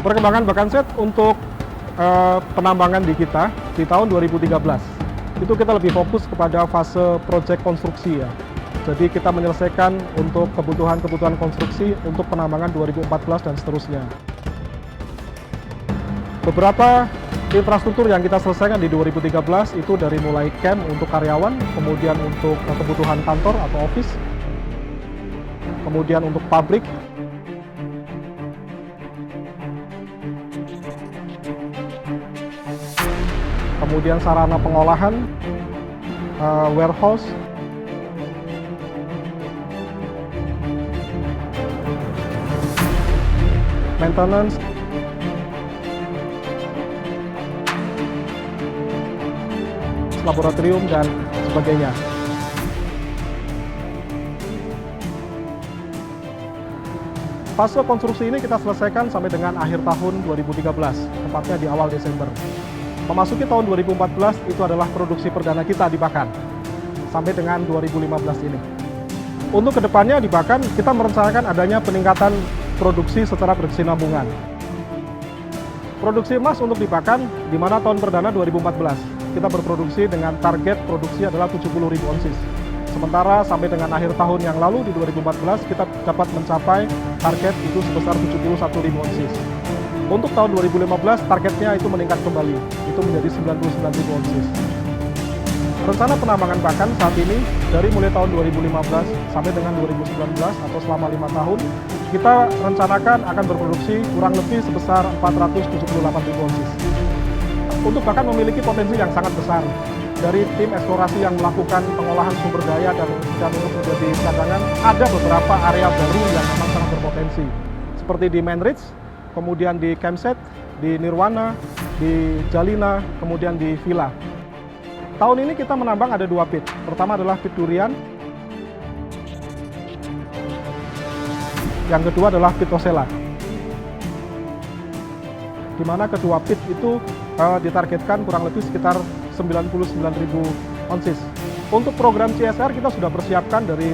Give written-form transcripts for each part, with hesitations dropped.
Perkembangan Bakanset untuk penambangan di kita di tahun 2013 itu kita lebih fokus kepada fase proyek konstruksi ya. Jadi kita menyelesaikan untuk kebutuhan konstruksi untuk penambangan 2014 dan seterusnya. Beberapa infrastruktur yang kita selesaikan di 2013 itu dari mulai camp untuk karyawan, kemudian untuk kebutuhan kantor atau office, kemudian untuk pabrik, kemudian sarana pengolahan, warehouse, maintenance, laboratorium, dan sebagainya. Fase konstruksi ini kita selesaikan sampai dengan akhir tahun 2013, tepatnya di awal Desember. Memasuki tahun 2014 itu adalah produksi perdana kita di Bakan, sampai dengan 2015 ini. Untuk kedepannya di Bakan, kita merencanakan adanya peningkatan produksi secara berkesinambungan. Produksi emas untuk di Bakan, di mana tahun perdana 2014, kita berproduksi dengan target produksi adalah 70.000 onsis. Sementara sampai dengan akhir tahun yang lalu di 2014 kita dapat mencapai target itu sebesar 71.000 onsis. Untuk tahun 2015 targetnya itu meningkat kembali, itu menjadi 99.000 onsis. Rencana penambangan Bakan saat ini dari mulai tahun 2015 sampai dengan 2019 atau selama 5 tahun kita rencanakan akan berproduksi kurang lebih sebesar 478.000 onsis. Untuk Bakan memiliki potensi yang sangat besar. Dari tim eksplorasi yang melakukan pengolahan sumber daya dan untuk menjadi cadangan, ada beberapa area baru yang memang sangat berpotensi. Seperti di Main Ridge, kemudian di Campset, di Nirwana, di Jalina, kemudian di Villa. Tahun ini kita menambang ada 2 pit. Pertama adalah pit Durian, yang kedua adalah pit Osela. Di mana kedua pit itu ditargetkan kurang lebih sekitar 99.000 onsis. Untuk program CSR kita sudah persiapkan dari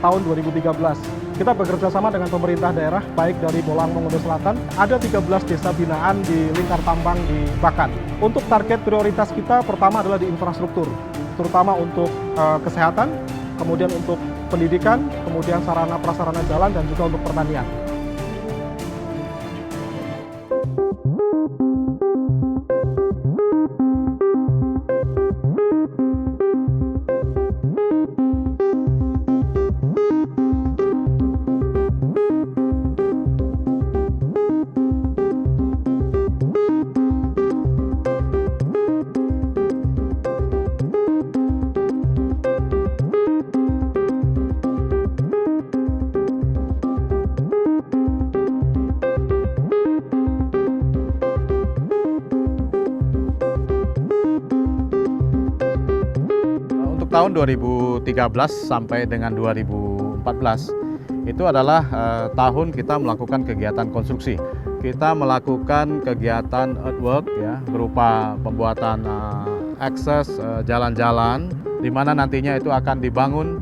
tahun 2013. Kita bekerja sama dengan pemerintah daerah, baik dari Bolang Mongondo Selatan, ada 13 desa binaan di lingkar tambang di Bakan. Untuk target prioritas kita pertama adalah di infrastruktur, terutama untuk kesehatan, kemudian untuk pendidikan, kemudian sarana prasarana jalan, dan juga untuk pertanian. Tahun 2013 sampai dengan 2014 itu adalah tahun kita melakukan kegiatan konstruksi. Kita melakukan kegiatan earthwork ya, berupa pembuatan akses jalan-jalan di mana nantinya itu akan dibangun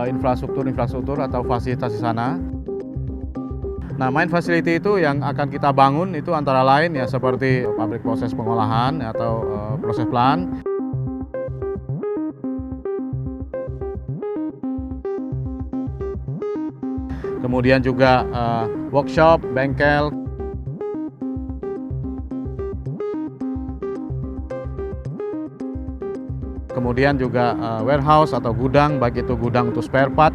infrastruktur atau fasilitas di sana. Nah, main facility itu yang akan kita bangun itu antara lain ya seperti pabrik proses pengolahan atau proses plant. Kemudian juga workshop, bengkel. Kemudian juga warehouse atau gudang, baik itu gudang untuk spare part.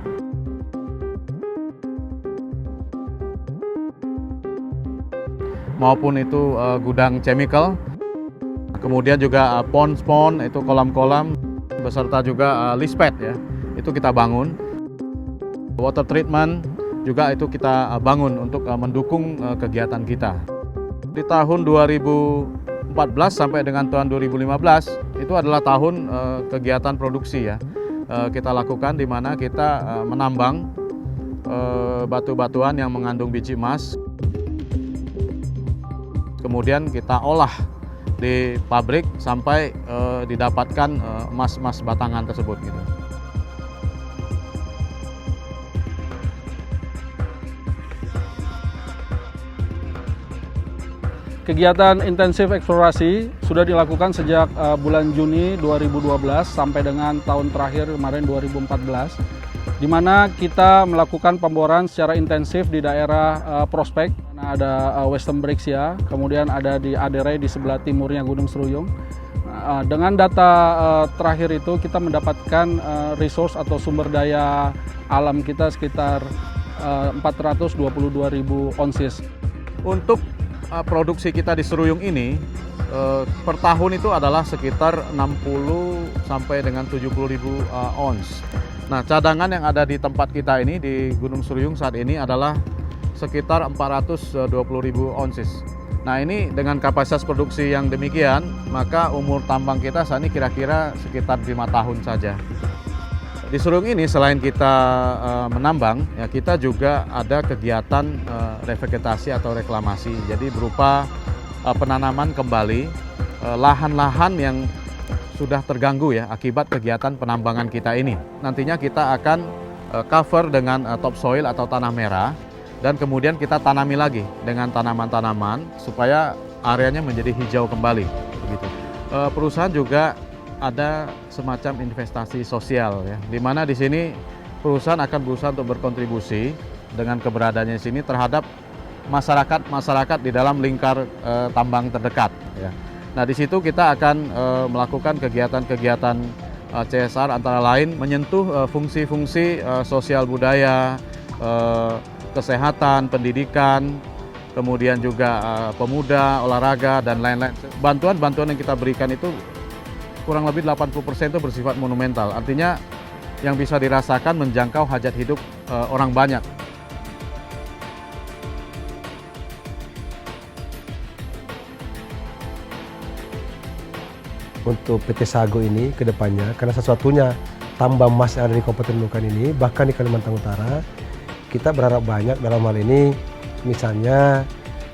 Maupun itu gudang chemical. Kemudian juga pond, itu kolam-kolam, beserta juga leach pad ya, itu kita bangun. Water treatment juga itu kita bangun untuk mendukung kegiatan kita. Di tahun 2014 sampai dengan tahun 2015 itu adalah tahun kegiatan produksi ya. Kita lakukan di mana kita menambang batu-batuan yang mengandung biji emas. Kemudian kita olah di pabrik sampai didapatkan emas-emas batangan tersebut gitu. Kegiatan intensif eksplorasi sudah dilakukan sejak bulan Juni 2012 sampai dengan tahun terakhir kemarin 2014, di mana kita melakukan pemboran secara intensif di daerah Prospek. Ada Western Brixia, kemudian ada di Aderey di sebelah timurnya Gunung Seruyung. Dengan data terakhir itu kita mendapatkan resource atau sumber daya alam kita sekitar 422.000 onsis. Untuk produksi kita di Seruyung ini per tahun itu adalah sekitar 60 sampai dengan 70.000 ons. Nah, cadangan yang ada di tempat kita ini di Gunung Seruyung saat ini adalah sekitar 420.000 onsis. Nah, ini dengan kapasitas produksi yang demikian, maka umur tambang kita saat ini kira-kira sekitar 5 tahun saja. Di Seruyung ini selain kita menambang, ya kita juga ada kegiatan revegetasi atau reklamasi. Jadi berupa penanaman kembali lahan-lahan yang sudah terganggu ya akibat kegiatan penambangan kita ini. Nantinya kita akan cover dengan topsoil atau tanah merah dan kemudian kita tanami lagi dengan tanaman-tanaman supaya areanya menjadi hijau kembali. Begitu. Perusahaan juga ada semacam investasi sosial ya, di mana di sini perusahaan akan berusaha untuk berkontribusi dengan keberadaannya di sini terhadap masyarakat di dalam lingkar tambang terdekat ya. Nah, di situ kita akan melakukan kegiatan-kegiatan CSR antara lain menyentuh fungsi-fungsi sosial budaya, kesehatan, pendidikan, kemudian juga pemuda, olahraga dan lain-lain. Bantuan-bantuan yang kita berikan itu kurang lebih 80% itu bersifat monumental, artinya yang bisa dirasakan menjangkau hajat hidup orang banyak. Untuk PT Sago ini ke depannya, karena sesuatunya tambang emas yang ada di Kabupaten Nunukan ini, bahkan di Kalimantan Utara, kita berharap banyak dalam hal ini, misalnya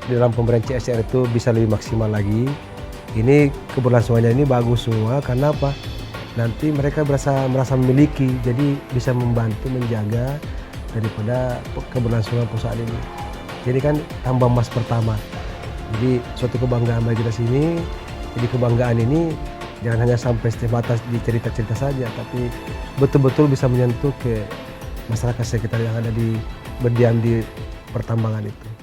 di dalam pemberian CSR itu bisa lebih maksimal lagi. Ini keberlangsungannya ini bagus semua, karena apa? Nanti mereka merasa memiliki, jadi bisa membantu menjaga daripada keberlangsungan perusahaan ini. Jadi kan tambang emas pertama, jadi suatu kebanggaan bagi kita sini. Jadi kebanggaan ini jangan hanya sampai sebatas di cerita-cerita saja, tapi betul-betul bisa menyentuh ke masyarakat sekitar yang ada berdiam di pertambangan itu.